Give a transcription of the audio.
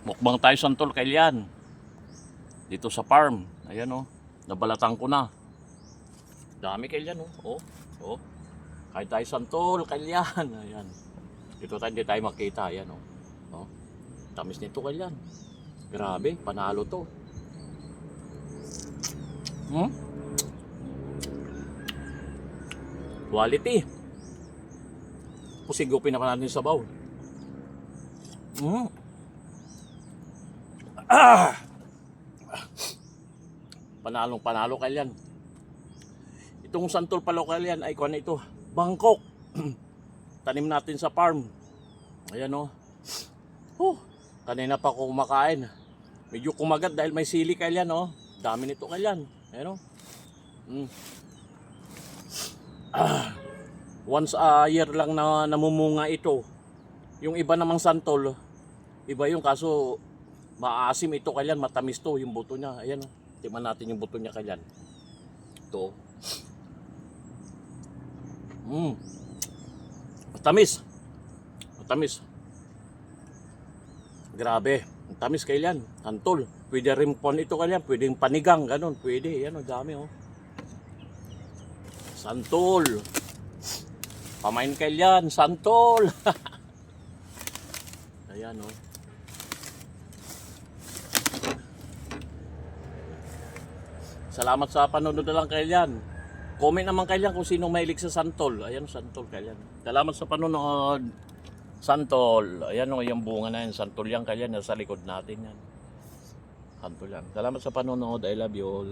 Mukbang tayo santol kailan. Dito sa farm. Ayan oh. Nabalatan ko na. Dami kailan oh. Oh. Oh. Kahit tayo santol kailan. Ayan. Dito tayo hindi tayo makita. Ayan oh. Oh. Tamis nito kailan. Grabe, panalo to. Quality. Pusigupin naman natin sa sabaw. Panalong panalo kailan. Itong santol pala kailan ay kuha na ito. Bangkok. Tanim natin sa farm. Ayan o. Kanina pa ako kumakain. Medyo kumagat dahil may sili kailan o. Dami nito kailan. Ayan o. Once a year lang na namumunga ito. Yung iba namang santol, iba yung kaso maasim ito kailan, matamis to yung buto niya. Ayan o. Tingnan natin yung buto niya kailan. Ito. Matamis. Matamis. Grabe. Matamis kailan. Santol. Pwede rin pon ito kailan. Pwedeng panigang. Ganon. Pwede. Ayan o. Dami o. Santol. Pamain kailan. Santol. Ayan o. Salamat sa panonood na lang kailan. Comment naman kailan kung sino mahilig sa santol. Ayan o. Santol kailan. Salamat sa panonood. Santol. Ayan o. Yung bunga na yan. Santol yan kailan. Nasa likod natin yan. Santol yan. Salamat sa panonood. I love you all.